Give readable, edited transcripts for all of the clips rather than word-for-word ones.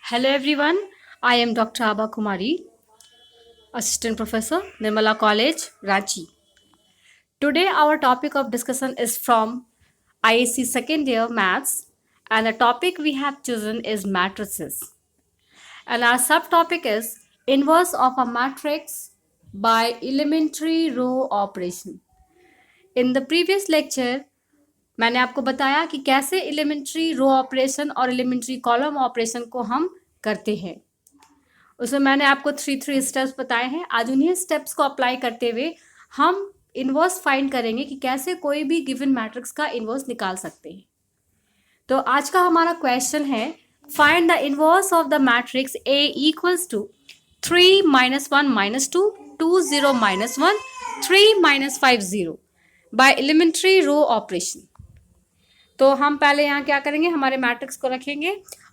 Hello everyone, I am Dr. Abha Kumari, Assistant Professor, Nirmala College, Ranchi. Today our topic of discussion is from IAC second year maths, and the topic we have chosen is matrices. And our subtopic is inverse of a matrix by elementary row operation. In the previous lecture मैंने आपको बताया कि कैसे elementary row operation और elementary column operation को हम करते हैं। उसमें मैंने आपको थ्री स्टेप्स बताए हैं। आज उन्हीं स्टेप्स को अप्लाई करते हुए हम इन्वर्स फाइंड करेंगे कि कैसे कोई भी गिवन मैट्रिक्स का इन्वर्स निकाल सकते हैं। तो आज का हमारा क्वेश्चन है, find the inverse of the matrix A equals to 3 -1 -2 2 0 -1 3 -5 0 by elementary row operation. तो हम पहले यहाँ क्या करेंगे, हमारे मैट्रिक्स को रखेंगे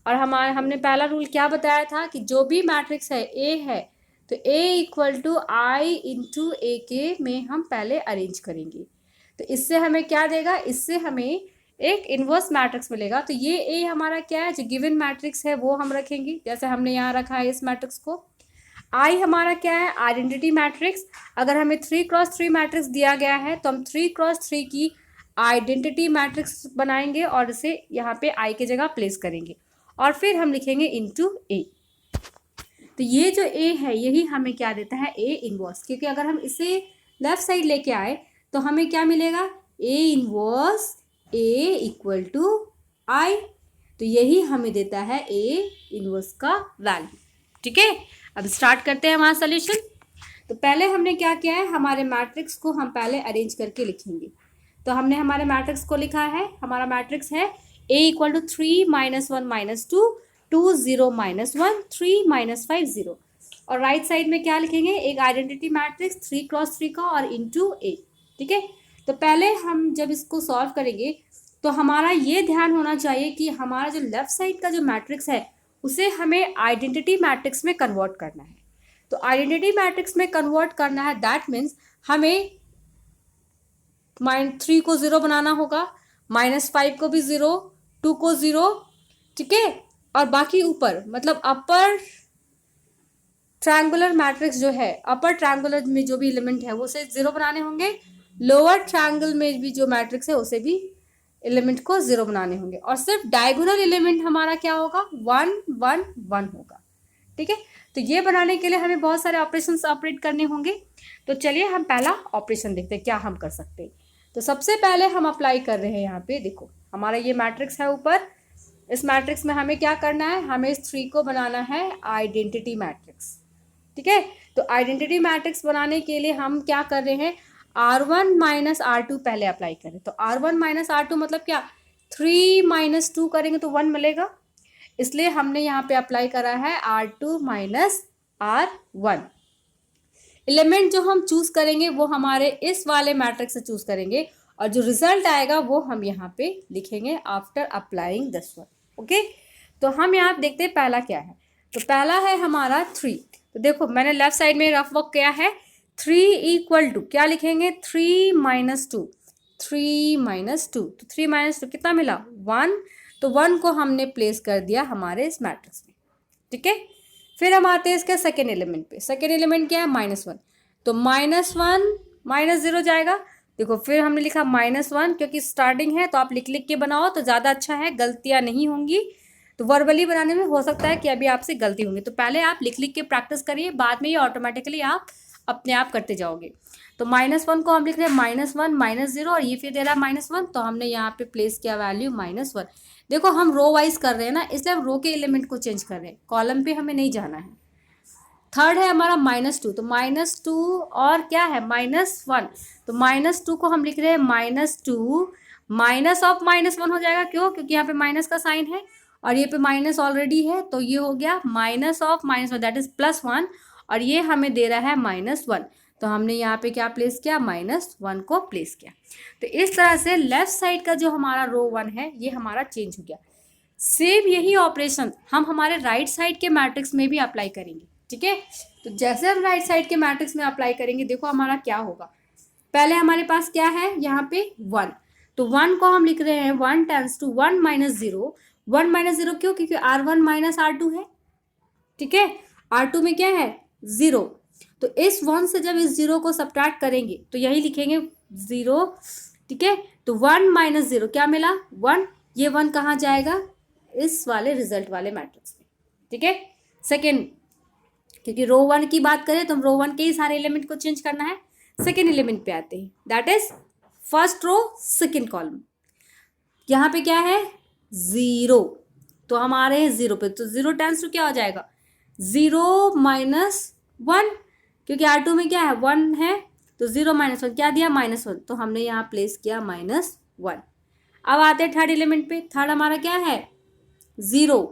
और हमने पहला रूल क्या बताया था कि जो भी मैट्रिक्स है ए है तो ए इक्वल टू आई इंटू ए के में हम पहले अरेंज करेंगे। तो इससे हमें क्या देगा, इससे हमें एक इन्वर्स मैट्रिक्स मिलेगा। तो ये ए हमारा क्या है, जो गिवन मैट्रिक्स है वो हम रखेंगे, जैसे हमने यहाँ रखा है इस मैट्रिक्स को। आई हमारा क्या है, आइडेंटिटी मैट्रिक्स। अगर हमें 3x3 मैट्रिक्स दिया गया है तो हम 3x3 की आइडेंटिटी मैट्रिक्स बनाएंगे और इसे यहाँ पे आई की जगह प्लेस करेंगे और फिर हम लिखेंगे इनटू ए। तो ये जो ए है यही हमें क्या देता है, ए इनवर्स। क्योंकि अगर हम इसे लेफ्ट साइड लेके आए तो हमें क्या मिलेगा, A inverse A equal to I. तो यही हमें देता है ए इनवर्स का वैल्यू। ठीक है, अब स्टार्ट करते हैं हमारा सोल्यूशन। तो पहले हमने क्या किया है, हमारे मैट्रिक्स को हम पहले अरेंज करके लिखेंगे। तो हमने हमारे मैट्रिक्स को लिखा है, हमारा मैट्रिक्स है A इक्वल टू 3 -1 -2 2 0 -1 3 -5 0। और राइट साइड में क्या लिखेंगे, एक आइडेंटिटी मैट्रिक्स 3x3 का और इंटू ए। ठीक है, तो पहले हम जब इसको सॉल्व करेंगे तो हमारा ये ध्यान होना चाहिए कि हमारा जो लेफ्ट साइड का जो मैट्रिक्स है उसे हमें आइडेंटिटी मैट्रिक्स में कन्वर्ट करना है। तो आइडेंटिटी मैट्रिक्स में कन्वर्ट करना है, दैट मीन्स हमें -3 को 0 बनाना होगा, -5 को भी 0, 2 को 0। ठीक है, और बाकी ऊपर मतलब अपर ट्रायंगुलर मैट्रिक्स जो है, अपर ट्रायंगुलर में जो भी एलिमेंट है वो उसे 0 बनाने होंगे। लोअर ट्रायंगल में भी जो मैट्रिक्स है उसे भी एलिमेंट को 0 बनाने होंगे। और सिर्फ डायगोनल एलिमेंट हमारा क्या होगा, 1 1 1 होगा। ठीक है, तो ये बनाने के लिए हमें बहुत सारे ऑपरेशन ऑपरेट करने होंगे। तो चलिए हम पहला ऑपरेशन देखते हैं क्या हम कर सकते हैं। तो सबसे पहले हम अप्लाई कर रहे हैं, यहाँ पे देखो हमारा ये मैट्रिक्स है ऊपर। इस मैट्रिक्स में हमें क्या करना है, हमें इस 3 को बनाना है आइडेंटिटी मैट्रिक्स। ठीक है, तो आइडेंटिटी मैट्रिक्स बनाने के लिए हम क्या कर रहे हैं, R1 - R2 पहले अप्लाई करें। तो R1 - R2 मतलब क्या, 3 - 2 करेंगे तो 1 मिलेगा, इसलिए हमने यहाँ पे अप्लाई करा है R2 - R1। एलिमेंट जो हम चूज करेंगे वो हमारे इस वाले मैट्रिक्स से चूज करेंगे और जो रिजल्ट आएगा वो हम यहाँ पे लिखेंगे after applying this one. Okay, तो हम यहाँ देखते हैं पहला क्या है। तो पहला है हमारा 3। तो देखो मैंने लेफ्ट साइड में रफ वर्क किया है। 3 इक्वल टू क्या लिखेंगे, 3 - 2 3 - 2। तो 3 - 2 कितना मिला, 1। तो 1 को हमने प्लेस कर दिया हमारे इस मैट्रिक्स में। ठीक है, फिर हम आते हैं इसके सेकेंड एलिमेंट पे। सेकेंड एलिमेंट क्या है, -1। तो -1 -0 जाएगा। देखो फिर हमने लिखा -1, क्योंकि स्टार्टिंग है तो आप लिख लिख के बनाओ तो ज़्यादा अच्छा है, गलतियाँ नहीं होंगी। तो वर्बली बनाने में हो सकता है कि अभी आपसे गलती होंगी, तो पहले आप लिख लिख के प्रैक्टिस करिए, बाद में ये ऑटोमेटिकली आप अपने आप करते जाओगे। तो -1 को हम लिख रहे हैं -1 -0 और ये फिर दे रहा है -1, तो हमने यहाँ पे प्लेस किया वैल्यू -1। देखो हम रो वाइज कर रहे हैं ना, इसलिए हम रो के एलिमेंट को चेंज कर रहे हैं, कॉलम पे हमें नहीं जाना है। थर्ड है हमारा -2। तो -2 और क्या है, -1। तो -2 को हम लिख रहे हैं -2 माइनस ऑफ -1 हो जाएगा। क्यों, क्योंकि यहाँ पे माइनस का साइन है और ये पे माइनस ऑलरेडी है, तो ये हो गया माइनस ऑफ -1 दैट इज +1, और ये हमें दे रहा है -1। तो हमने यहाँ पे क्या प्लेस किया, -1 को प्लेस किया। तो इस तरह से लेफ्ट साइड का जो हमारा रो 1 है ये हमारा चेंज हो गया। सेम यही ऑपरेशन हम हमारे राइट साइड के मैट्रिक्स में भी अप्लाई करेंगे। ठीक है, तो जैसे हम राइट साइड के मैट्रिक्स में अप्लाई करेंगे, देखो हमारा क्या होगा। पहले हमारे पास क्या है यहाँ पे 1। तो 1 को हम लिख रहे हैं 1 टेंस टू 1 - 0। 1 - 0 क्यों, क्योंकि R1 - R2 है। ठीक है। R2 में क्या है 0, तो इस 1 से जब इस 0 को सब्ट्रैक्ट करेंगे तो यही लिखेंगे 0, ठीक है। तो 1 माइनस 0 क्या मिला 1, ये 1 कहाँ जाएगा इस वाले रिजल्ट वाले मैट्रिक्स में, ठीक है। सेकेंड, क्योंकि रो 1 की बात करें तो हम रो 1 के ही सारे एलिमेंट को चेंज करना है। सेकेंड एलिमेंट पे आते हैं, that is first row second column. यहाँ पे क्या है 0, तो हम आ रहे हैं 0 पे, तो 0 टेंस टू क्या हो जाएगा 0 माइनस 1, क्योंकि R2 में क्या है 1 है, तो 0 माइनस 1 क्या दिया -1, तो हमने यहाँ प्लेस किया -1। अब आते हैं थर्ड एलिमेंट पे, थर्ड हमारा क्या है 0,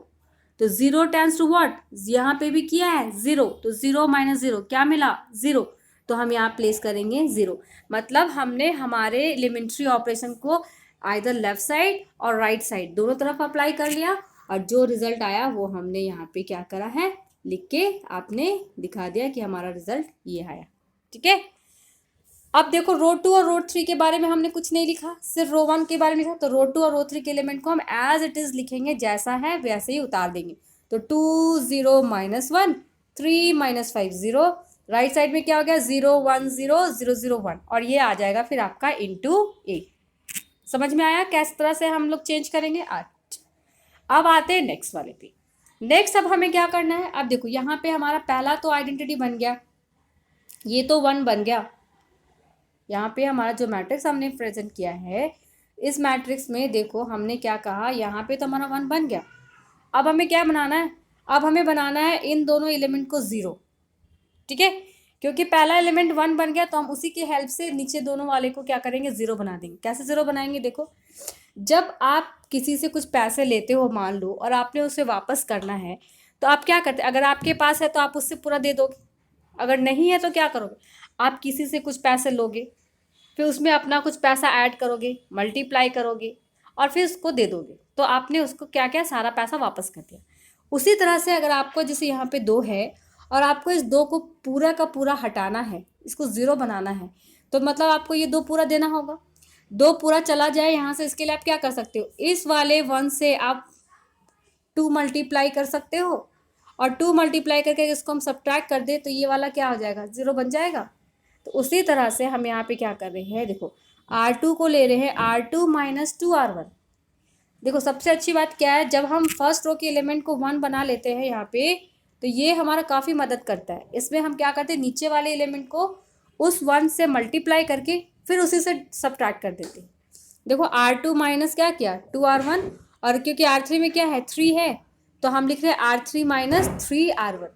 तो 0 टेंस टू व्हाट, यहाँ पे भी किया है 0, तो 0 माइनस 0 क्या मिला 0, तो हम यहाँ प्लेस करेंगे 0। मतलब हमने हमारे एलिमेंट्री ऑपरेशन को आइदर लेफ्ट साइड और राइट साइड दोनों तरफ अप्लाई कर लिया, और जो रिजल्ट आया वो हमने यहाँ पे क्या करा है लिख के आपने दिखा दिया कि हमारा रिजल्ट ये आया, ठीक है। अब देखो रो 2 और रो 3 के बारे में हमने कुछ नहीं लिखा, सिर्फ रो 1 के बारे में लिखा, तो रो 2 और रो 3 के एलिमेंट को हम एज इट इज लिखेंगे, जैसा है वैसे ही उतार देंगे। तो 2 0 -1 3 -5 0, राइट साइड में क्या हो गया 0 1 0 0 0 1, और ये आ जाएगा फिर आपका इंटू ए। समझ में आया किस तरह से हम लोग चेंज करेंगे आज। अब आते हैं नेक्स्ट वाले पे। नेक्स्ट अब हमें क्या करना है, अब देखो यहाँ पे हमारा पहला तो आइडेंटिटी बन गया, ये तो 1 बन गया। यहाँ पे हमारा जो मैट्रिक्स हमने प्रेजेंट किया है, इस मैट्रिक्स में देखो हमने क्या कहा, यहाँ पे तो हमारा 1 बन गया। अब हमें क्या बनाना है, अब हमें बनाना है इन दोनों एलिमेंट को 0, ठीक है। क्योंकि पहला एलिमेंट 1 बन गया तो हम उसी की हेल्प से नीचे दोनों वाले को क्या करेंगे 0 बना देंगे। कैसे 0 बनाएंगे, देखो जब आप किसी से कुछ पैसे लेते हो मान लो, और आपने उसे वापस करना है, तो आप क्या करते हैं, अगर आपके पास है तो आप उससे पूरा दे दोगे, अगर नहीं है तो क्या करोगे, आप किसी से कुछ पैसे लोगे, फिर उसमें अपना कुछ पैसा ऐड करोगे, मल्टीप्लाई करोगे, और फिर उसको दे दोगे, तो आपने उसको क्या क्या सारा पैसा वापस कर दिया। उसी तरह से अगर आपको जैसे यहाँ पे 2 है और आपको इस 2 को पूरा का पूरा हटाना है, इसको 0 बनाना है, तो मतलब आपको ये 2 पूरा देना होगा। 2 पूरा चला जाए यहाँ से, इसके लिए आप क्या कर सकते हो, इस वाले 1 से आप 2 मल्टीप्लाई कर सकते हो, और 2 मल्टीप्लाई करके इसको हम सब्ट्रैक्ट कर दे तो ये वाला क्या हो जाएगा 0 बन जाएगा। तो उसी तरह से हम यहाँ पे क्या कर रहे हैं, देखो R2 को ले रहे हैं R2 माइनस 2R1। देखो सबसे अच्छी बात क्या है, जब हम फर्स्ट रो के एलिमेंट को 1 बना लेते हैं यहाँ पे, तो ये हमारा काफ़ी मदद करता है। इसमें हम क्या करते हैं, नीचे वाले एलिमेंट को उस 1 से मल्टीप्लाई करके फिर उसी से सब्ट्रैक्ट कर देते हैं। देखो R2 माइनस क्या किया 2R1, और क्योंकि R3 में क्या है 3 है, तो हम लिख रहे हैं R3 माइनस 3R1।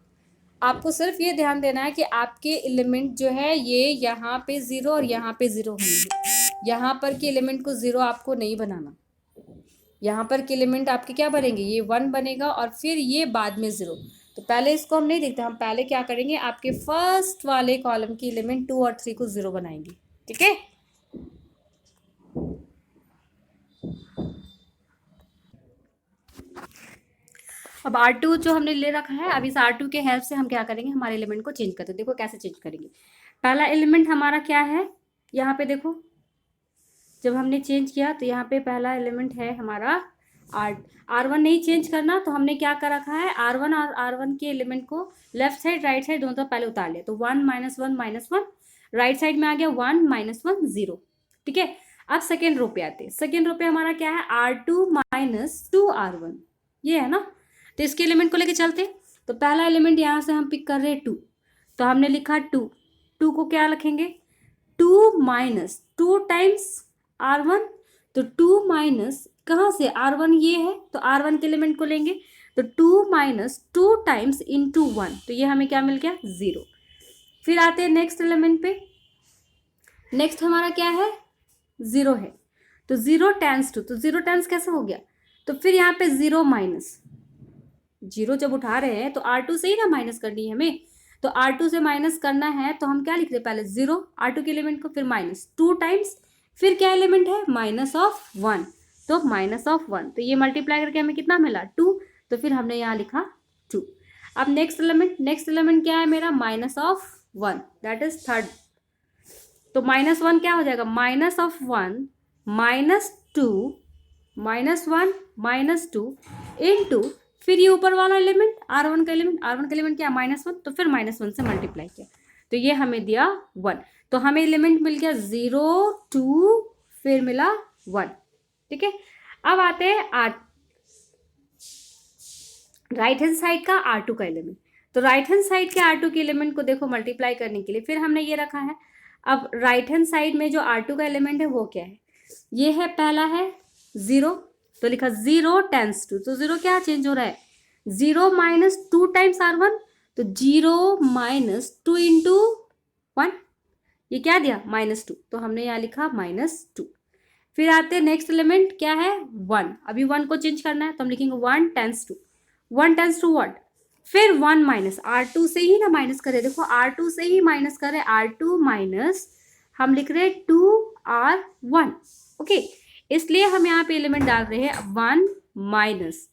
आपको सिर्फ ये ध्यान देना है कि आपके एलिमेंट जो है ये यहाँ पे 0 और यहाँ पे 0 होंगे। यहाँ पर के एलिमेंट को 0 आपको नहीं बनाना, यहाँ पर के एलिमेंट आपके क्या बनेंगे, ये 1 बनेगा और फिर ये बाद में 0। तो पहले इसको हम नहीं देखते, हम पहले क्या करेंगे, आपके फर्स्ट वाले कॉलम की एलिमेंट 2 और 3 को 0 बनाएंगे, ठीक है। अब R2 जो हमने ले रखा है, अब इस R2 के हेल्प से हम क्या करेंगे, हमारे एलिमेंट को चेंज करते हैं। देखो कैसे चेंज करेंगे, पहला एलिमेंट हमारा क्या है, यहाँ पे देखो जब हमने चेंज किया तो यहाँ पे पहला एलिमेंट है हमारा R1 नहीं चेंज करना, तो हमने क्या कर रखा है, R1 और R1 के एलिमेंट को लेफ्ट साइड राइट साइड दोनों तरफ पहले उतार लिया, तो 1 -1 राइट साइड में आ गया 1 -1 0, ठीक है। अब सेकेंड रो पे आते हैं, सेकेंड रो पे हमारा क्या है R2 माइनस 2R1, ये है ना। तो इसके एलिमेंट को लेके चलते, तो पहला एलिमेंट यहाँ से हम पिक कर रहे हैं 2, तो हमने लिखा 2 को क्या रखेंगे 2 माइनस 2 टाइम्स R1, तो 2 माइनस कहाँ से R1 ये है, तो R1 के एलिमेंट को लेंगे, तो 2 माइनस 2 टाइम्स इंटू 1, तो ये हमें क्या मिल गया 0। फिर आते हैं नेक्स्ट एलिमेंट पे, नेक्स्ट हमारा क्या है 0 है, तो 0 टेंस टू, तो 0 टेंस कैसे हो गया, तो फिर यहाँ पे 0 माइनस 0 जब उठा रहे हैं तो R2 से ही ना माइनस करनी है हमें, तो R2 से माइनस करना है तो हम क्या लिख रहे हैं, पहले 0 R2 के एलिमेंट को, फिर माइनस 2 टाइम्स, फिर क्या एलिमेंट है -1, तो -1, तो ये मल्टीप्लाई करके हमें कितना मिला 2, तो फिर हमने यहाँ लिखा 2। अब नेक्स्ट एलिमेंट क्या है मेरा -1, दैट इज थर्ड, तो -1 क्या हो जाएगा -1 -2 -1 -2 इंटू, फिर ये ऊपर वाला एलिमेंट R1 का एलिमेंट क्या -1, तो फिर -1 से मल्टीप्लाई किया तो ये हमें दिया 1। तो हमें एलिमेंट मिल गया 0 2 फिर मिला 1। ठीक है, अब आते हैं राइट हैंड साइड का R2 का एलिमेंट। तो राइट हैंड साइड के R2 के एलिमेंट को देखो मल्टीप्लाई करने के लिए फिर हमने ये रखा है। अब राइट हैंड साइड में जो R2 का एलिमेंट है वो क्या है, ये है पहला है 0, तो लिखा 0 टेंस टू, तो 0 क्या चेंज हो रहा है 0 - 2 टाइम्स R1, तो 0 - 2 इंटू 1, ये क्या दिया -2, तो हमने यहाँ लिखा -2। फिर आते हैं नेक्स्ट एलिमेंट क्या है 1, अभी 1 को चेंज करना है तो हम लिखेंगे 1 times two, 1 times two what, फिर 1 माइनस R2 से ही ना माइनस करे, देखो R2 से ही माइनस करे, R2 माइनस हम लिख रहे हैं 2R1। ओके, इसलिए हम यहाँ पे एलिमेंट डाल रहे हैं 1 माइनस,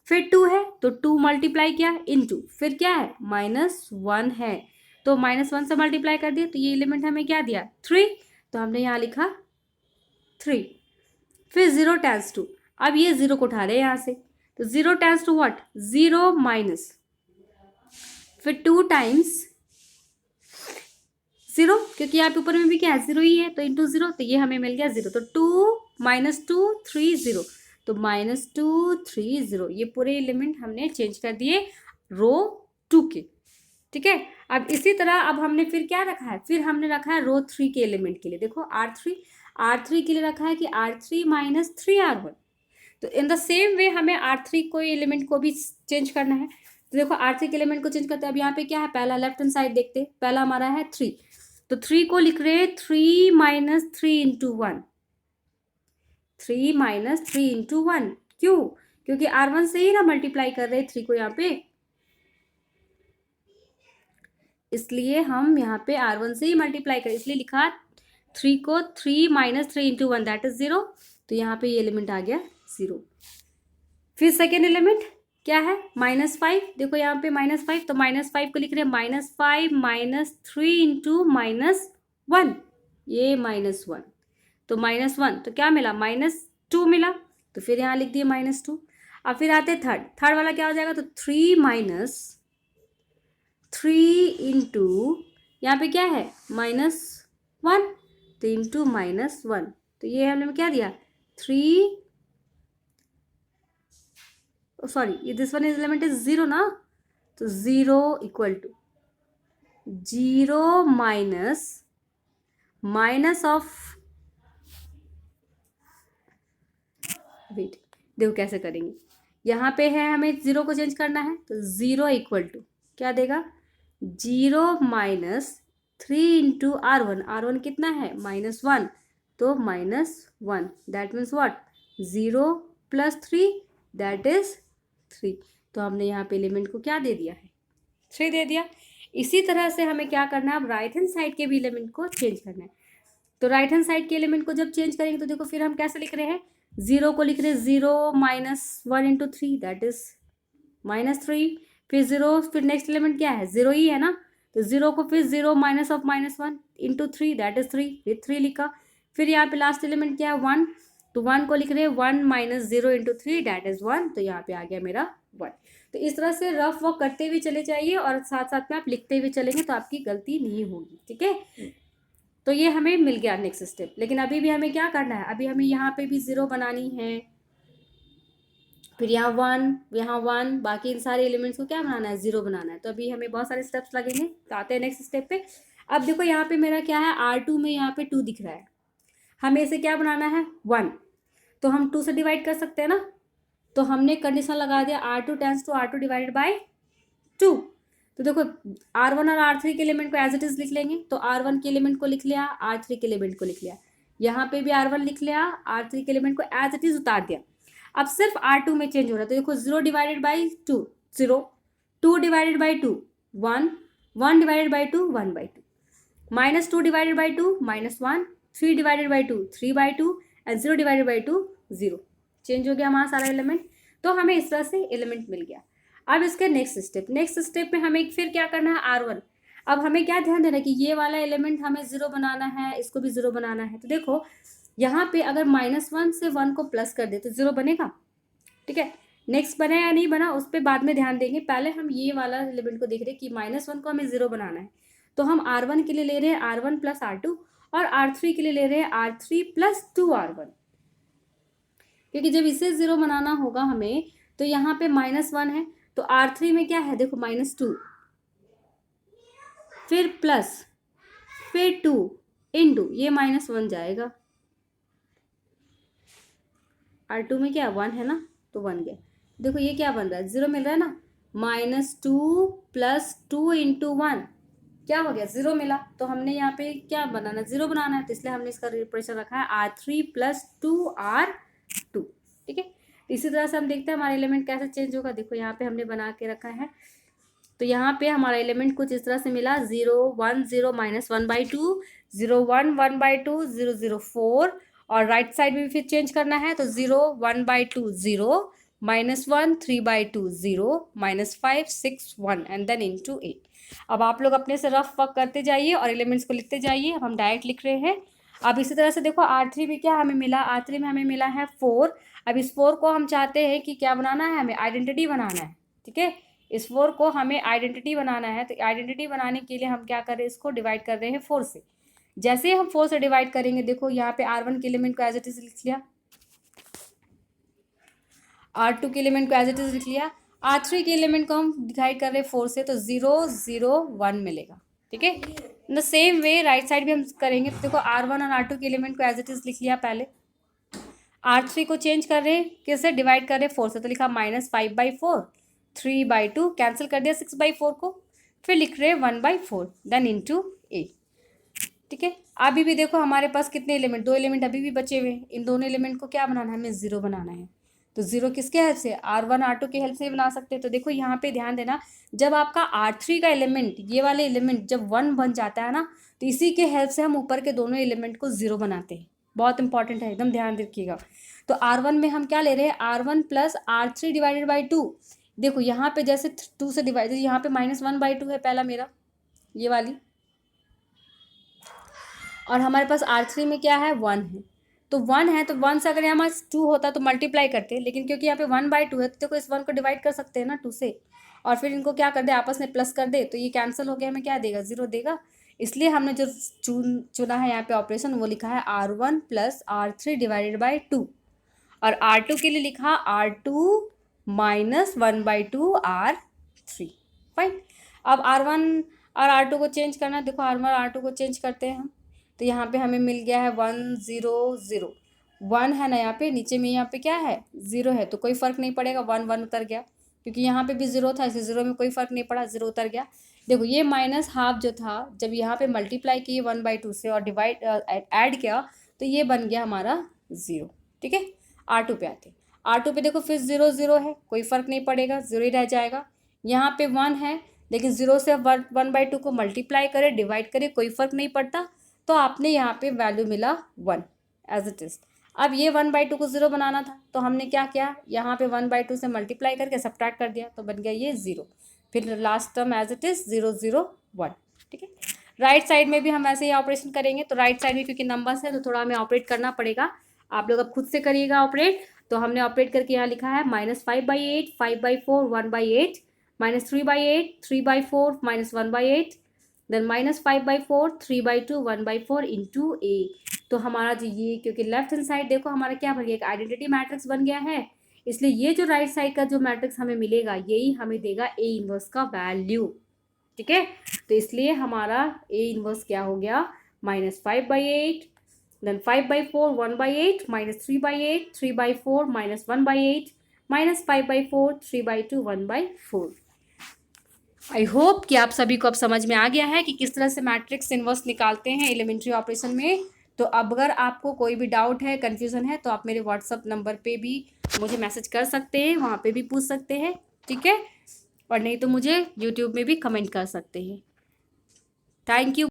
फिर 2 है तो 2 मल्टीप्लाई किया इनटू, फिर क्या है -1 है तो -1 से मल्टीप्लाई कर दिया तो ये एलिमेंट हमें क्या दिया 3, तो हमने यहाँ लिखा 3। फिर 0 टेंस टू, अब ये 0 को उठा रहे हैं यहाँ से, तो 0 टेंस टू व्हाट 0 माइनस, फिर 2 टाइम्स 0, क्योंकि यहाँ पे ऊपर में भी क्या है 0 ही है तो इंटू 0, तो ये हमें मिल गया 0, तो 2 - 2 3 0, तो -2 3 0, ये पूरे एलिमेंट हमने चेंज कर दिए रो 2 के। ठीक है, अब इसी तरह अब हमने फिर क्या रखा है, फिर हमने रखा है रो 3 के एलिमेंट के लिए, देखो R3 के लिए रखा है कि R3 - 3R1, तो इन द सेम वे हमें R3 कोई एलिमेंट को भी चेंज करना है, तो देखो R3 के एलिमेंट को चेंज करते हैं। अब यहाँ पे क्या है, पहला लेफ्ट हैंड साइड देखते हैं, पहला हमारा है 3, तो 3 को लिख रहे हैं 3 - 3 इंटू 1, 3 - 3 इंटू 1, क्यों, क्योंकि R1 से ही ना मल्टीप्लाई कर रहे हैं 3 को यहाँ पे, इसलिए हम यहाँ पे R1 से ही मल्टीप्लाई करें, इसलिए लिखा 3 को 3 - 3 इंटू 1 दैट इज 0, तो यहाँ पे ये एलिमेंट आ गया 0। फिर सेकेंड एलिमेंट क्या है -5, देखो यहाँ पे -5, तो -5 को लिख रहे हैं -5 - 3 इंटू -1, ये -1, तो -1 तो क्या मिला -2 मिला, तो फिर यहाँ लिख दिए -2। अब फिर आते थर्ड वाला क्या हो जाएगा, तो 3 - 3 इंटू यहाँ पे क्या है -1, तो इंटू -1, तो ये हमने क्या दिया 3, sorry this one is element is 0 ना, तो 0 equal to 0 minus of, wait देखो कैसे करेंगे, यहाँ पे है हमें 0 को चेंज करना है, तो 0 इक्वल टू क्या देगा 0 - 3 इंटू R1 कितना है -1, तो -1 that means what 0 + 3 that is 3, तो हमने यहाँ पे एलिमेंट को क्या दे दिया है 3 दे दिया। इसी तरह से हमें क्या करना है, अब राइट हैंड साइड के भी एलिमेंट को चेंज करना है, तो राइट हैंड साइड के एलिमेंट को जब चेंज करेंगे तो देखो फिर हम कैसे लिख रहे हैं, 0 को लिख रहे हैं 0 - 1 इंटू 3 दैट इज -3, फिर 0, फिर नेक्स्ट एलिमेंट क्या है 0 ही है ना, तो 0 को फिर 0 minus of -1 into 3 that is 3, फिर 3 लिखा, फिर यहाँ पे लास्ट एलिमेंट क्या है 1, तो 1 को लिख रहे हैं 1 - 0 इंटू 3 दैट इज 1, तो यहाँ पे आ गया मेरा 1। तो इस तरह से रफ वर्क करते हुए चले जाइए और साथ साथ में आप लिखते हुए चलेंगे तो आपकी गलती नहीं होगी। ठीक है, तो ये हमें मिल गया नेक्स्ट स्टेप, लेकिन अभी भी हमें क्या करना है, अभी हमें यहाँ पे भी 0 बनानी है, फिर यहाँ 1, बाकी इन सारे एलिमेंट्स को क्या बनाना है 0 बनाना है, तो अभी हमें बहुत सारे स्टेप्स लगेंगे, तो आते हैं नेक्स्ट स्टेप पे। अब देखो यहाँ पे मेरा क्या है R2 में यहाँ पे 2 दिख रहा है, हमें इसे क्या बनाना है 1, तो हम 2 से डिवाइड कर सकते हैं ना, तो हमने कंडीशन लगा दिया R2 tense to R2 divided by 2, तो देखो R1 और R3 के एलिमेंट को एज इट इज लिख लेंगे, तो R1 के एलिमेंट को लिख लिया, R3 के एलिमेंट को लिख लिया, यहाँ पे भी R1 लिख लिया, R3 के एलिमेंट को एज इट इज उतार दिया। अब सिर्फ R2 में चेंज हो रहा है, तो देखो 0 divided by 2 0, 2 divided by 2 1, 1 divided by 2 1/2, -2 divided by 2 -1, 3 divided by 2 3/2 and 0 divided by 2 0, change हो गया हमारा सारा एलिमेंट, तो हमें इस तरह से एलिमेंट मिल गया। अब इसके नेक्स्ट स्टेप में हमें फिर क्या करना है R1, अब हमें क्या ध्यान देना है कि ये वाला एलिमेंट हमें 0 बनाना है, इसको भी 0 बनाना है, तो देखो यहाँ पे अगर -1 से 1 को प्लस कर दे तो 0 बनेगा। ठीक है, नेक्स्ट बना या नहीं बना उस पर बाद में ध्यान देंगे, पहले हम ये वाला एलिमेंट को देख रहे हैं कि -1 को हमें 0 बनाना है। तो हम R1 के लिए ले रहे हैं R1 + R2 और R3 के लिए ले रहे हैं R3 + 2R1, क्योंकि जब इसे 0 बनाना होगा हमें तो यहाँ पे -1 है, तो R3 में क्या है देखो -2, फिर प्लस, फिर 2 इंटू ये -1 जाएगा, R2 में क्या 1 है ना, तो 1 गया। देखो ये क्या बन रहा है, 0 मिल रहा है ना, -2 + 2 इंटू 1 क्या हो गया 0 मिला। तो हमने यहाँ पे क्या बनाना, 0 बनाना है, तो इसलिए हमने इसका रिप्रेजेंटेशन रखा है R3 + 2R2। ठीक है, इसी तरह से हम देखते हैं हमारा एलिमेंट कैसे चेंज होगा। देखो यहाँ पे हमने बना के रखा है, तो यहाँ पे हमारा एलिमेंट कुछ इस तरह से मिला, 0 1 0 -1/2, 0 1 1/2, 0 0 4, और राइट साइड में भी फिर चेंज करना है, तो 0 1/2 0, -1 3/2 0, -5 6 1 एंड देन इंटू 8। अब आप लोग अपने से रफ वर्क करते जाइए और एलिमेंट्स को लिखते जाइए, हम डायरेक्ट लिख रहे हैं। अब इसी तरह से देखो R3 में क्या हमें मिला, R3 में हमें मिला है 4। अब इस 4 को हम चाहते हैं कि क्या बनाना है, हमें आइडेंटिटी बनाना है। ठीक है, इस 4 को हमें आइडेंटिटी बनाना है, तो आइडेंटिटी बनाने के लिए हम क्या कर रहे हैं, इसको डिवाइड कर रहे हैं 4 से। जैसे हम 4 से डिवाइड करेंगे, देखो यहाँ पे R1 के एलिमेंट को एज इट इज लिख लिया, R2 के एलिमेंट को एज इट इज लिख लिया, R3 के एलिमेंट को हम डिवाइड कर रहे हैं 4 से, तो 0 0 1 मिलेगा। ठीक है, in the same way right side भी हम करेंगे, तो देखो R1 और R2 के एलिमेंट को एज इट इज लिख लिया पहले, R3 को चेंज कर रहे हैं, किससे डिवाइड कर रहे हैं 4 से, तो लिखा -5/4, 3/2 कैंसिल कर दिया 6/4 को, फिर लिख रहे हैं 1/4 देन इंटू 8। ठीक है, अभी भी देखो हमारे पास कितने एलिमेंट, 2 एलिमेंट अभी भी बचे हुए हैं, इन दोनों एलिमेंट को क्या बनाना है, हमें 0 बनाना है। तो 0 किसके हेल्प से, R1 R2 की हेल्प से बना सकते हैं। तो देखो यहाँ पे ध्यान देना, जब आपका R3 का एलिमेंट, ये वाले एलिमेंट जब 1 बन जाता है ना, तो इसी के हेल्प से हम ऊपर के दोनों एलिमेंट को 0 बनाते हैं। बहुत इंपॉर्टेंट है, एकदम ध्यान रखिएगा। तो R1 में हम क्या ले रहे हैं, R1 + R3 / 2। देखो यहाँ पे जैसे 2 से डिवाइड, यहाँ पे -1/2 है पहला मेरा, ये वाली, और हमारे पास R3 में क्या है 1 है, तो 1 है, तो 1 से अगर यहाँ हमारे 2 होता तो मल्टीप्लाई करते, लेकिन क्योंकि यहाँ पे 1/2 है, तो देखो इस 1 को डिवाइड कर सकते हैं ना 2 से, और फिर इनको क्या कर दे, आपस में प्लस कर दे, तो ये कैंसिल हो गया, हमें क्या देगा 0 देगा। इसलिए हमने जो चुना है यहाँ पे ऑपरेशन, वो लिखा है R1 + R3 / 2, और R2 के लिए लिखा R2 - 1/2 R3। फाइन, अब R1 और R2 को चेंज करना, देखो R1 और R2 को चेंज करते हैं हम, तो यहाँ पे हमें मिल गया है 1 0 0, 1 है ना यहाँ पे, नीचे में यहाँ पे क्या है 0 है, तो कोई फ़र्क नहीं पड़ेगा, 1 1 उतर गया, क्योंकि यहाँ पे भी 0 था, इसलिए 0 में कोई फ़र्क नहीं पड़ा, 0 उतर गया। देखो ये -1/2 जो था, जब यहाँ पे मल्टीप्लाई किए 1/2 से और डिवाइड ऐड किया, तो ये बन गया हमारा 0। ठीक है, R2 पे आते, R2 पे देखो फिर 0 0 है, कोई फ़र्क नहीं पड़ेगा, 0 ही रह जाएगा। यहाँ पे 1 है, लेकिन 0 से 1/2 को मल्टीप्लाई करें, डिवाइड करें, कोई फ़र्क नहीं पड़ता, तो आपने यहाँ पे वैल्यू मिला 1 एज इट इज़। अब ये 1/2 को 0 बनाना था, तो हमने क्या किया, यहाँ पे 1/2 से मल्टीप्लाई करके सब्ट्रैक्ट कर दिया, तो बन गया ये 0, फिर last term as it is 0 0 1। ठीक है, राइट साइड में भी हम ऐसे ही ऑपरेशन करेंगे, तो राइट साइड में क्योंकि नंबर्स है तो थोड़ा हमें ऑपरेट करना पड़ेगा, आप लोग अब खुद से करिएगा ऑपरेट। तो हमने ऑपरेट करके यहाँ लिखा है -5/8, 5/4, 1/8, -3/8, 3/4, -1/8, देन -5/4, 3/2, 1/4 इंटू A। तो हमारा जो ये, क्योंकि लेफ्ट हैंड साइड देखो हमारा क्या बन गया, एक आइडेंटिटी मैट्रिक्स बन गया है, इसलिए ये जो राइट साइड का जो मैट्रिक्स हमें मिलेगा, यही हमें देगा A इनवर्स का वैल्यू। ठीक है, तो इसलिए हमारा A इनवर्स क्या हो गया, -5/8, देन 5/4, 1/8, -3/8, 3/4, -1/8, -5/4, 3/2, 1/4। आई होप कि आप सभी को अब समझ में आ गया है कि किस तरह से मैट्रिक्स इनवर्स निकालते हैं एलिमेंट्री ऑपरेशन में। तो अब अगर आपको कोई भी डाउट है, कन्फ्यूज़न है, तो आप मेरे व्हाट्सअप नंबर पे भी मुझे मैसेज कर सकते हैं, वहाँ पे भी पूछ सकते हैं। ठीक है, और नहीं तो मुझे यूट्यूब में भी कमेंट कर सकते हैं। Thank you.